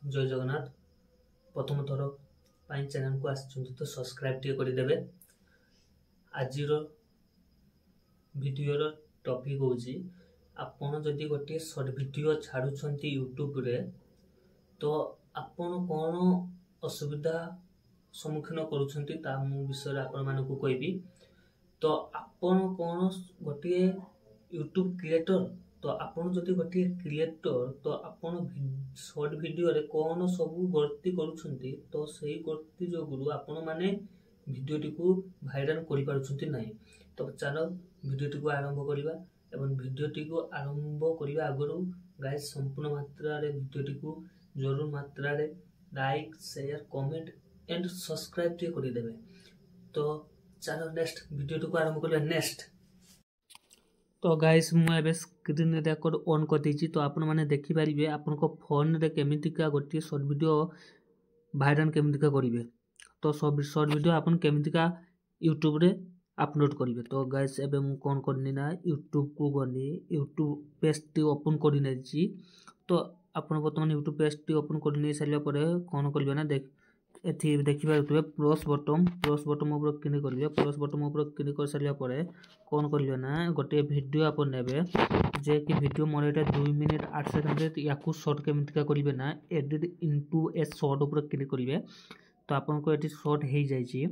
जय जगन्नाथ प्रथम थर चैनल को आसुँच तो सब्सक्राइब टे करदेवे। आज वीडियो टॉपिक होची आपण जदि गोटे शॉर्ट वीडियो छाड़ुछंती यूट्यूब रे तो आपण कौन असुविधा सम्मुखीन करुछंती ता मु विषय आपण मानकु कहबी। तो आपण कौन गोटे यूट्यूब क्रिएटर तो आपण जदि गोटे क्रिएटर तो आपण शॉर्ट वीडियो रे कौन सब गलती करुछंती तो सही गलती जो गुरु आपण माने वीडियो टी को वायरल करि पारुछंती नाही। तो चलो वीडियो टी को आरंभ करिबा एवं वीडियो टी को आरंभ करिबा आगरु गाइस संपूर्ण मात्रा रे वीडियो टी को जरूर मात्रा रे like share comment and subscribe T करि देबे। तो चलो नेक्स्ट वीडियो टी को आरंभ करिबा। नेक्स्ट तो गाइस मु एबे स्क्रीन रिकॉर्ड ऑन कर देछि तो आपण माने देखि परिबे आपण को फोन रे केमितिका गोटी शॉर्ट वीडियो वायरल केमितिका करिवे। तो सब शॉर्ट वीडियो आपण केमितिका यूट्यूब रे अपलोड करिवे। तो गाइस एबे मु कोन करनी ना यूट्यूब को गनी यूट्यूब पेज टी ओपन करि नेछि। तो आपण वर्तमान यूट्यूब पेज टी ओपन करि नै सारिया परे कोन करिवे ना देख एथि देखि पारुतबे प्लस बटन ऊपर क्लिक करिवे। प्लस बटन ऊपर क्लिक कर सारिया परे कोन करिवे ना गोटे वीडियो आपण नेबे जे कि वीडियो मोर एटा 2 मिनिट 8 सेकंड रे याकू शॉर्ट केमितिका करिवे ना एडिट इनटू ए शॉर्ट ऊपर क्लिक करिवे। तो आपण को एटी शॉर्ट हे जायछि।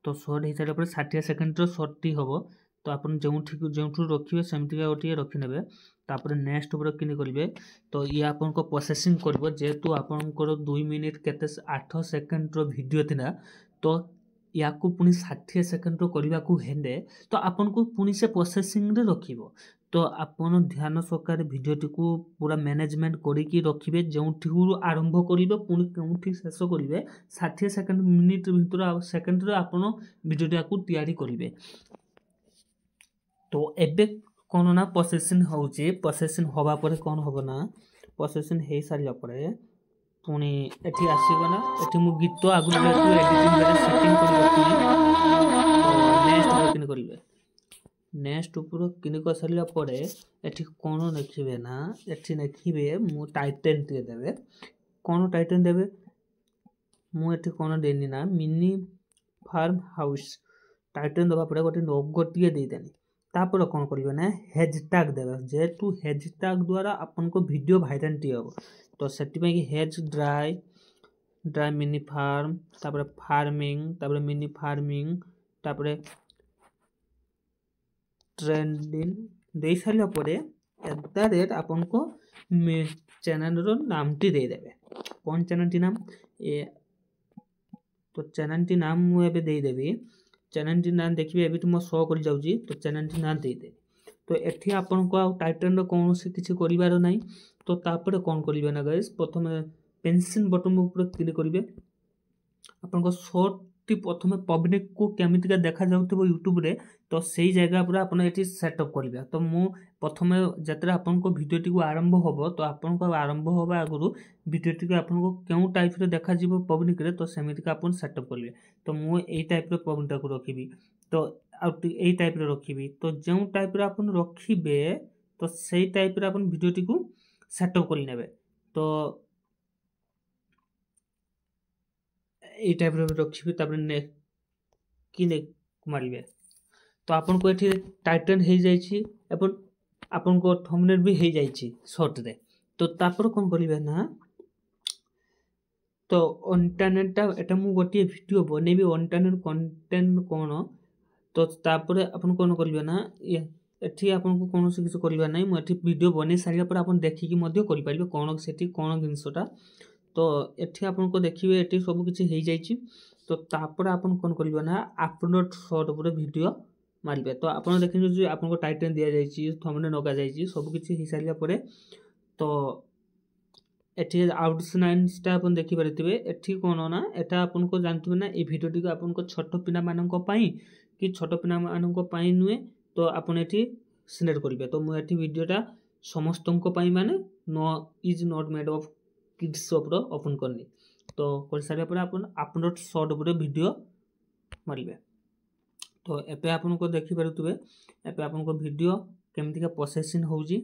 तो शॉर्ट हे सारा परे 60 सेकंड रो शॉर्ट टी होबो। तो आपण जेउठु रखिवे सेमतिका गोटे रखि नेबे। तापर नेक्स्ट ऊपर क्लिक करिवे। तो ये आपन को प्रोसेसिंग करबो जेतु आपन को 2 मिनिट केते 8 सेकंड रो वीडियो थिना। तो याकू पुनी 60 सेकंड रो करबा को हेंदे तो आपन को पुनी से प्रोसेसिंग रे रखिबो। तो आपन ध्यान सहकारे वीडियो टी को पूरा मैनेजमेंट करी की रखिबे। जेउठु आरंभ करिवे पुनी केउठि शेष करिवे 60 सेकंड मिनिट भीतर सेकंड रे आपन वीडियो टा को तयारी करिवे। तो एबे कोन ना प्रोसेसिंग होउची प्रोसेसिंग होबा परे कोन होबो ना प्रोसेसिंग हे सारिया परे पुनी एठी आसीबो ना एठी मु गीत आगु जेतु एडिटिंग रे सेटिंग कर रखनी। तो नेक्स्ट ऊपर क्लिक करिवे। नेक्स्ट ऊपर क्लिक कर सारिया परे एठी कोन लिखिबे ना एठी लिखिबे मु टाइटल दे देबे। कोन टाइटल देबे मु एठी कोन देनी ना मिनी फार्म हाउस टाइटल दबा परे गोटे लोगो टिए दे देनी। तापर कोन करिवे ना हैशटैग देबे जेतु हैशटैग द्वारा आपन को वीडियो वायरल टी हो। तो सेति पे हैश ड्राई मिनी फार्म तापर फार्मिंग तापर मिनी फार्मिंग तापर ट्रेंडिंग दे सारिया परे एटा रेट आपन को चैनल रो नाम टी दे देबे। कोन चैनल टी नाम ए तो चैनल टी नाम मु एबे दे देबी। चैनल टी नाम देखिए एबी तुम शो कर जाउजी। तो चैनल टी नाम दे दे। तो एठी आपन को आ टाइटल रो कोन से किछि करिवार नै। तो तापर कोन करिवे ना गाइस प्रथम पेंसिल बटन ऊपर क्लिक करिवे। आपन को शॉर्ट टी प्रथम पब्लिक को केमितिका देखा जाउतबो यूट्यूब रे तो सेही जगह पर आपन एठी सेटअप करिवे। तो मु प्रथम जतरा आपन को वीडियो टी को आरंभ होबो तो आपन को आरंभ होबा आगुरु वीडियो टी को आपन को केउ टाइप रे देखा जिवो पब्लिक रे तो सेमितिका आपन सेटअप करिवे। तो मु एई टाइप रे पब्लिक टा को रखिबी। तो एई टाइप रे रखिबी। तो जेउ टाइप रे आपन रखिबे तो सेही टाइप रे आपन वीडियो टी को सेटअप करि नेबे। तो एई टाइप रे रखिबी तापर ने मारिबे। तो आपन को एठी टाइटल हे जायछि एपन आपन को थंबनेल भी हे जायछि शॉर्ट रे। तो तापर कोन करिवे ना तो इंटरनेट टा एटा मु गोटी वीडियो बनेबी इंटरनेट कंटेंट कोन। तो तापर आपन कोन करिवे ना एठी आपन को कोनो से किछ करिवा नै। मु एठी वीडियो बने सारिया पर आपन देखि कि मध्य करि परिबे कोन सेठी कोन जिंसटा। तो एठी आपन को देखिबे एठी सब किछ हे जायछि। तो तापर आपन कोन करिवे ना अपलोड शॉर्ट ऊपर वीडियो मारिबे। तो आपन देखिन जे आपन को टाइटल दिया जायछि थंबनेल नगा जायछि सब किछ हे सारिया परे। तो एठी आउटलाइन्स टा आपन देखि परथिबे एठी कोन ना एटा आपन को जानथिबे ना ए वीडियो टी को आपन को छोट पिना मानन को पई कि छोट पिना मानन को पई नुए। तो आपन एठी सिलेक्ट करिवे। तो मु एठी वीडियो टा समस्तन को पई माने no is not made of kids ऊपर ओपन करनी। तो कर सारिया पर आपन अपलोड शॉर्ट ऊपर वीडियो मारिवे। तो एपे आपन को देखि परथुबे एपे आपन को वीडियो केमितिका प्रोसेसिंग होउजी।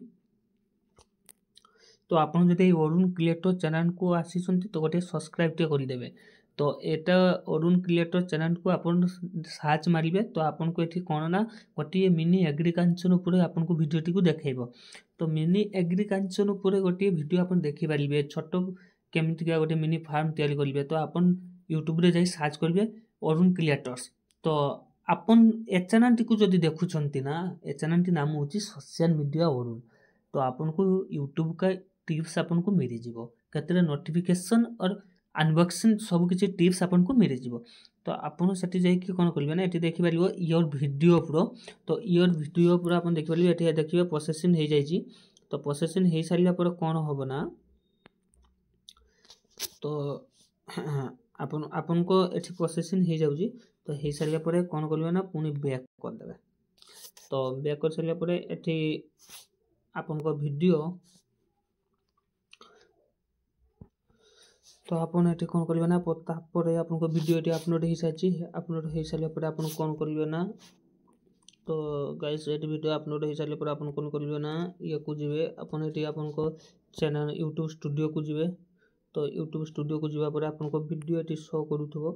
तो आपन जदि अरुण क्रिएटर चैनल को आसीचंती तो गोटे सब्सक्राइब टे करिदेबे। तो एटा अरुण क्रिएटर चैनल को आपन सर्च मारिबे तो आपन को एठी कोन ना गोटे मिनी एग्रीकल्चर ऊपर आपन को वीडियो टी को देखाइबो। तो मिनी एग्रीकल्चर ऊपर गोटे वीडियो आपन देखि पारिबे छोटो केमितिका गोटे मिनी फार्म तैयारी करिबे। तो आपन यूट्यूब रे जाई सर्च करिबे अरुण क्रिएटर्स। तो आपन ए चैनल टी को जदि देखुछंती ना ए चैनल टी नाम होची सोशल मीडिया अरुण। तो आपन को यूट्यूब का टिप्स आपन को मिली जिवो केतरे नोटिफिकेशन और अनबॉक्सिंग सब किछि टिप्स आपन को मिली जिवो। तो आपन सेठी जाई कि कोन करबे ना एठी देखि पारिबो योर वीडियो प्रो। तो योर वीडियो प्रो आपन देखि पारिबो एठी देखिबे प्रोसेसिंग हे जाईची। तो प्रोसेसिंग हे सारिला पर कोन होबो ना तो आपन आपन को एठी प्रोसेसिंग हे जाउची। तो हे सारिला पर कोन करबे ना पुनी बैक कर देबे। तो बैक कर सारिला पर एठी आपन को वीडियो तो आपन एठी कोन करबे ना तापर आपन को वीडियो एठी अपलोड हे साची। अपलोड हे सारिला पर आपन कोन करबे ना तो गाइस एठी वीडियो अपलोड हे सारिला पर आपन कोन करबे ना ये को जिवे आपन एठी आपन को चैनल YouTube स्टूडियो को जिवे। तो YouTube स्टूडियो को जिवा पर आपन को वीडियो एठी शो करूथबो।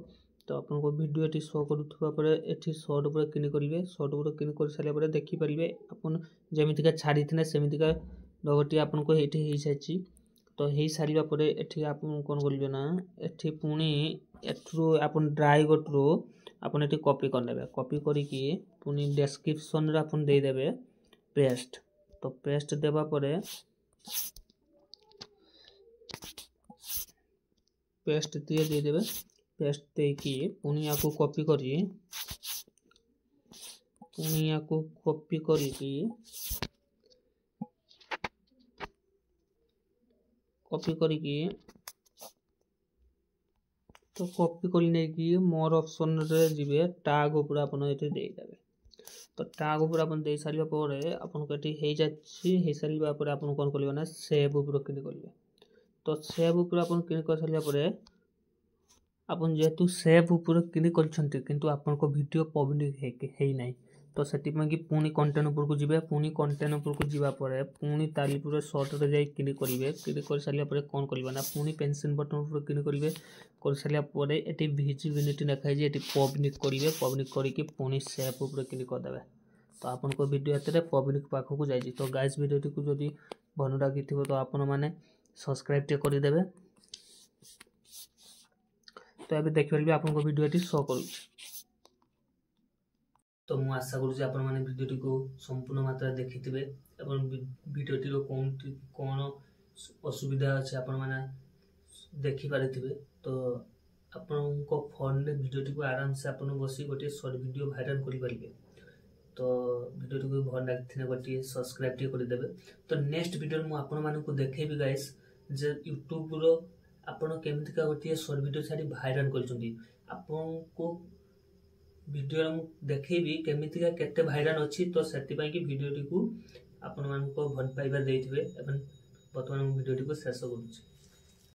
तो आपन को वीडियो एठी शो करूथबा पर एठी शॉर्ट ऊपर क्लिक करिवे। शॉर्ट ऊपर क्लिक कर सारिला पर देखि परिबे आपन जेमितिका छाडी थिने सेमितिका लोगोटी आपन को एठी हे साची। तो हे सारिबा पर एठी आपन कोन करिवे ना एठी पुनी एथरो आपन ड्राई गोटरो आपन एठी कॉपी कर लेबे। कॉपी करी कि पुनी डिस्क्रिप्शन रे आपन दे देबे पेस्ट। तो पेस्ट देबा परे पेस्ट दिए दे देबे। पेस्ट दे कि पुनी याको कॉपी करी पुनी याको कॉपी करी कि कॉपी करी कि तो कॉपी करी नै कि मोर ऑप्शन रे जिवे टैग ऊपर आपन एठी दे देबे। तो टैग ऊपर आपन दे सारिबा परे आपन को एठी हे जाछि। हे सारिबा परे आपन कोन करबे ना सेव ऊपर क्लिक करबे। तो सेव ऊपर आपन क्लिक कर सारिबा परे आपन जेतु सेव ऊपर क्लिक करछंती किंतु आपन को वीडियो पब्लिक हे नै। तो सेति में कि पुनी कंटेंट ऊपर को जिवे। पुनी कंटेंट ऊपर को जिवा परे पुनी ताली पूरा शॉर्ट रे जाई क्लिक करिवे। क्लिक कर सारिया परे कोन करबे ना पुनी पेंसिल बटन ऊपर क्लिक करिवे। कर सारिया परे एटी विजिबिलिटी देखाइ जे एटी पब्लिक करिवे। पब्लिक करी कि पुनी सेव ऊपर क्लिक कर देबे। तो आपन को वीडियो एतरे पब्लिक पाखो को जाई। तो गाइस वीडियो टी को जदी भनो लागिथिबो तो आपन माने सब्सक्राइब टे करि देबे। तो अबे देख परबे आपन को वीडियो टी शो करू। तो मु आशा करू आपण माने वीडियो को संपूर्ण मात्रा देखिथिबे एवं वीडियो टी रो कोन असुविधा अछि आपण माने देखि पारिथिबे। तो आपण को फोन रे वीडियो टी को आराम से आपण बसी गोटे शॉर्ट वीडियो वायरल करि परिबे। तो वीडियो टी को भल लागथिने गोटे सब्सक्राइब टी करि देबे। तो नेक्स्ट वीडियो मु आपण माने को देखेबी गाइस जे YouTube रो आपण केमिति का गोटे शॉर्ट वीडियो छाडी वायरल करछंती। आपण को वीडियो मु देखेबी केमिति का केते वायरल अछि। तो सेति पय कि वीडियो टी को आपण मान को भल पाइबा देथिबे एवं वर्तमान वीडियो टी को शेष करूछी।